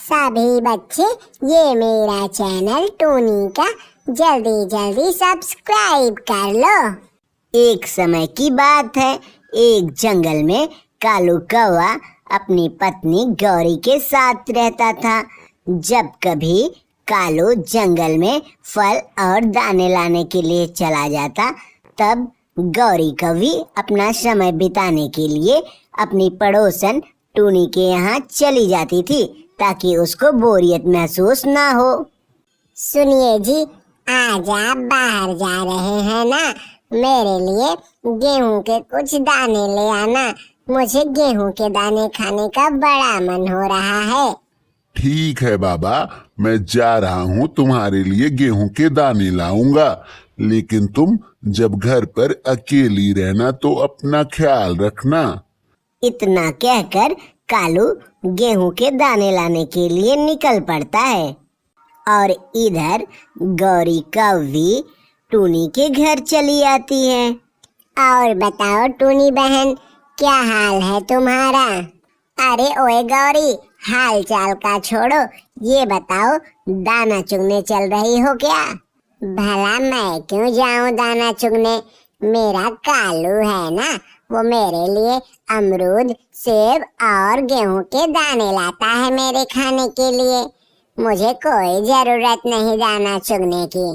सभी बच्चे ये मेरा चैनल टूनी का जल्दी जल्दी सब्सक्राइब कर लो। एक समय की बात है, एक जंगल में कालू कौवा अपनी पत्नी गौरी के साथ रहता था। जब कभी कालू जंगल में फल और दाने लाने के लिए चला जाता, तब गौरी कौवी अपना समय बिताने के लिए अपनी पड़ोसन टूनी के यहाँ चली जाती थी, ताकि उसको बोरियत महसूस ना हो। सुनिए जी, आज आप बाहर जा रहे हैं ना, मेरे लिए गेहूं के कुछ दाने ले आना। मुझे गेहूं के दाने खाने का बड़ा मन हो रहा है। ठीक है बाबा, मैं जा रहा हूँ, तुम्हारे लिए गेहूं के दाने लाऊंगा। लेकिन तुम जब घर पर अकेली रहना तो अपना ख्याल रखना। इतना कहकर कालू गेहूं के दाने लाने के लिए निकल पड़ता है और इधर गौरी कौवी टूनी के घर चली आती है। और बताओ टूनी बहन, क्या हाल है तुम्हारा? अरे ओए गौरी, हाल चाल का छोड़ो, ये बताओ दाना चुगने चल रही हो क्या? भला मैं क्यों जाऊं दाना चुगने? मेरा कालू है ना, वो मेरे लिए अमरूद, सेब और गेहूं के दाने लाता है मेरे खाने के लिए। मुझे कोई जरूरत नहीं दाना चुगने की।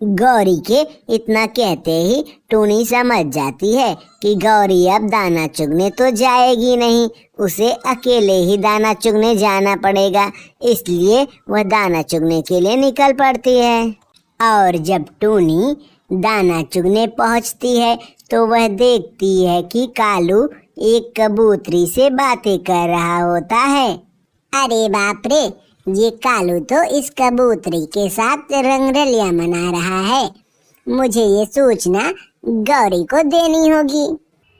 गौरी के इतना कहते ही टूनी समझ जाती है कि गौरी अब दाना चुगने तो जाएगी नहीं, उसे अकेले ही दाना चुगने जाना पड़ेगा। इसलिए वह दाना चुगने के लिए निकल पड़ती है। और जब टूनी दाना चुगने पहुंचती है तो वह देखती है कि कालू एक कबूतरी से बातें कर रहा होता है। अरे बाप रे, ये कालू तो इस कबूतरी के साथ रंगरलिया मना रहा है। मुझे ये सूचना गौरी को देनी होगी।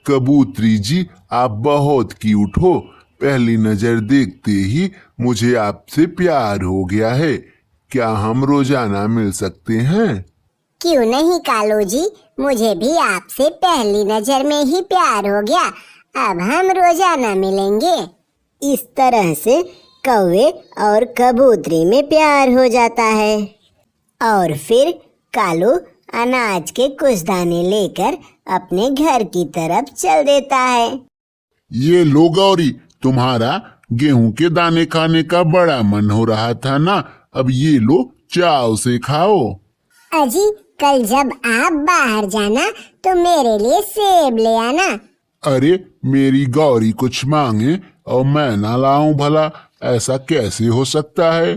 कबूतरी जी, आप बहुत क्यूट हो। पहली नजर देखते ही मुझे आपसे प्यार हो गया है। क्या हम रोजाना मिल सकते हैं? क्यों नहीं कालू जी, मुझे भी आपसे पहली नजर में ही प्यार हो गया। अब हम रोजाना मिलेंगे। इस तरह से कौवे और कबूतरी में प्यार हो जाता है। और फिर कालू अनाज के कुछ दाने लेकर अपने घर की तरफ चल देता है। ये लो गौरी, तुम्हारा गेहूं के दाने खाने का बड़ा मन हो रहा था ना, अब ये लो, चाव से खाओ। अजी, कल जब आप बाहर जाना तो मेरे लिए सेब ले आना। अरे मेरी गौरी कुछ मांगे और मैं ना लाऊं भला? ऐसा कैसे हो सकता है?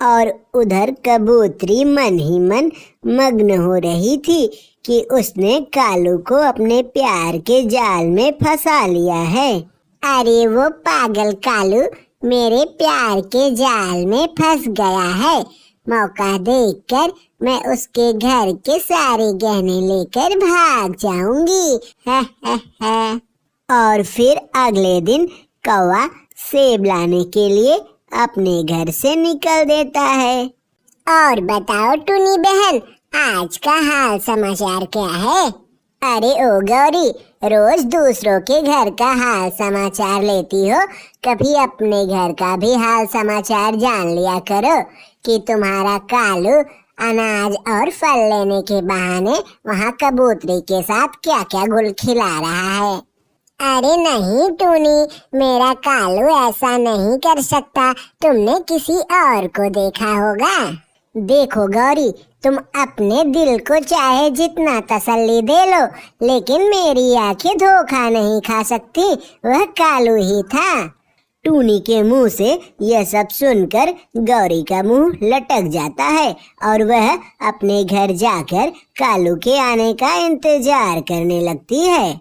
और उधर कबूतरी मन ही मन मग्न हो रही थी कि उसने कालू को अपने प्यार के जाल में फंसा लिया है। अरे वो पागल कालू मेरे प्यार के जाल में फंस गया है। मौका देखकर मैं उसके घर के सारे गहने लेकर भाग जाऊंगी। और फिर अगले दिन कौवा सेब लाने के लिए अपने घर से निकल देता है। और बताओ टूनी बहन, आज का हाल समाचार क्या है? अरे ओ गौरी, रोज दूसरों के घर का हाल समाचार लेती हो, कभी अपने घर का भी हाल समाचार जान लिया करो कि तुम्हारा कालू अनाज और फल लेने के बहाने वहाँ कबूतरी के साथ क्या क्या गुल खिला रहा है। अरे नहीं टूनी, मेरा कालू ऐसा नहीं कर सकता। तुमने किसी और को देखा होगा। देखो गौरी, तुम अपने दिल को चाहे जितना तसल्ली दे लो, लेकिन मेरी आंखें धोखा नहीं खा सकती। वह कालू ही था। टूनी के मुंह से यह सब सुनकर गौरी का मुंह लटक जाता है और वह अपने घर जाकर कालू के आने का इंतजार करने लगती है।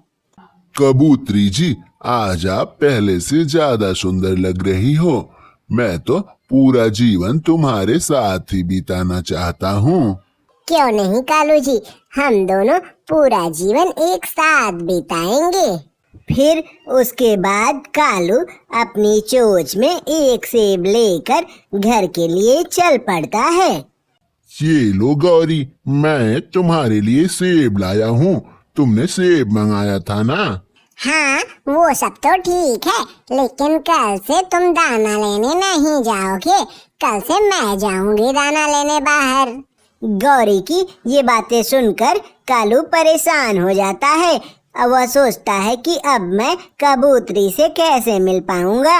कबूतरी जी, आज आप पहले से ज्यादा सुंदर लग रही हो। मैं तो पूरा जीवन तुम्हारे साथ ही बिताना चाहता हूँ। क्यों नहीं कालू जी, हम दोनों पूरा जीवन एक साथ बिताएंगे। फिर उसके बाद कालू अपनी चोंच में एक सेब लेकर घर के लिए चल पड़ता है। ये लो गौरी, मैं तुम्हारे लिए सेब लाया हूँ। तुमने सेब मंगाया था ना? हाँ वो सब तो ठीक है, लेकिन कल से तुम दाना लेने नहीं जाओगे। कल से मैं जाऊंगी दाना लेने बाहर। गौरी की ये बातें सुनकर कालू परेशान हो जाता है। अब वह सोचता है कि अब मैं कबूतरी से कैसे मिल पाऊंगा।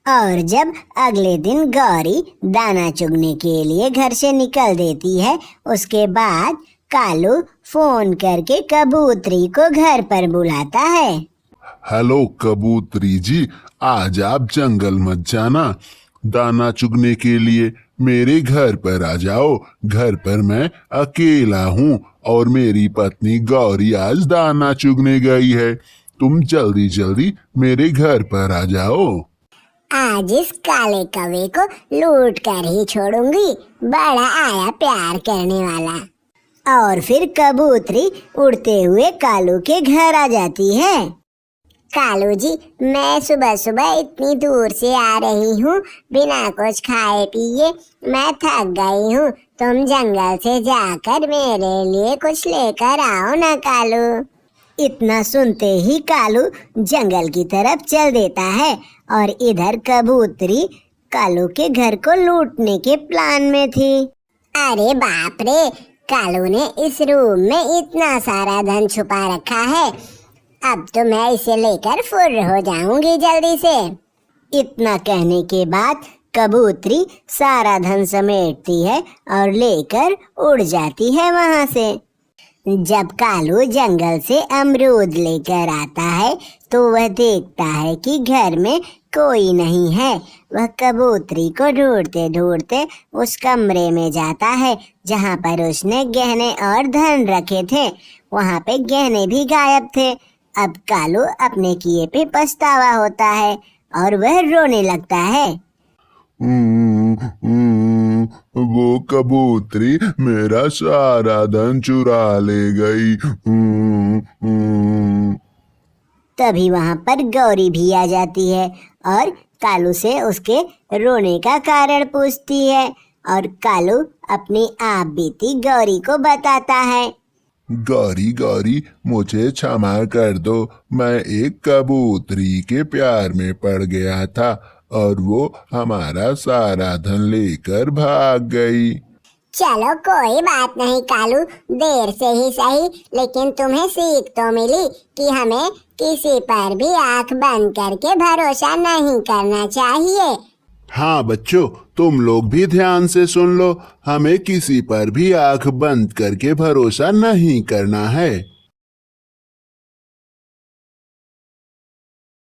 और जब अगले दिन गौरी दाना चुगने के लिए घर से निकल देती है, उसके बाद कालू फोन करके कबूतरी को घर पर बुलाता है। हेलो कबूतरी जी, आज आप जंगल मत जाना। दाना चुगने के लिए मेरे घर पर आ जाओ। घर पर मैं अकेला हूँ और मेरी पत्नी गौरी आज दाना चुगने गई है। तुम जल्दी जल्दी मेरे घर पर आ जाओ। आज इस काले कौवे को लूट कर ही छोड़ूंगी। बड़ा आया प्यार करने वाला। और फिर कबूतरी उड़ते हुए कालू के घर आ जाती है। कालू जी, मैं सुबह सुबह इतनी दूर से आ रही हूँ बिना कुछ खाए पिए। मैं थक गई हूँ। तुम जंगल से जाकर मेरे लिए कुछ लेकर आओ ना कालू। इतना सुनते ही कालू जंगल की तरफ चल देता है और इधर कबूतरी कालू के घर को लूटने के प्लान में थी। अरे बाप रे, कालू ने इस रूम में इतना सारा धन छुपा रखा है। अब तो मैं इसे लेकर फुर्र हो जाऊंगी जल्दी से। इतना कहने के बाद कबूतरी सारा धन समेटती है और लेकर उड़ जाती है वहां से। जब कालू जंगल से अमरूद लेकर आता है तो वह देखता है कि घर में कोई नहीं है। वह कबूतरी को ढूंढते ढूंढते उस कमरे में जाता है जहां पर उसने गहने और धन रखे थे। वहां पे गहने भी गायब थे। अब कालू अपने किए पे पछतावा होता है और वह रोने लगता है। वो कबूतरी मेरा सारा धन चुरा ले गई। तभी वहां पर गौरी भी आ जाती है और कालू से उसके रोने का कारण पूछती है और कालू अपनी आप बीती गौरी को बताता है। गौरी गौरी, मुझे क्षमा कर दो। मैं एक कबूतरी के प्यार में पड़ गया था और वो हमारा सारा धन लेकर भाग गई। चलो कोई बात नहीं कालू, देर से ही सही, लेकिन तुम्हें सीख तो मिली कि हमें किसी पर भी आंख बंद करके भरोसा नहीं करना चाहिए। हाँ बच्चों, तुम लोग भी ध्यान से सुन लो। हमें किसी पर भी आंख बंद करके भरोसा नहीं करना है।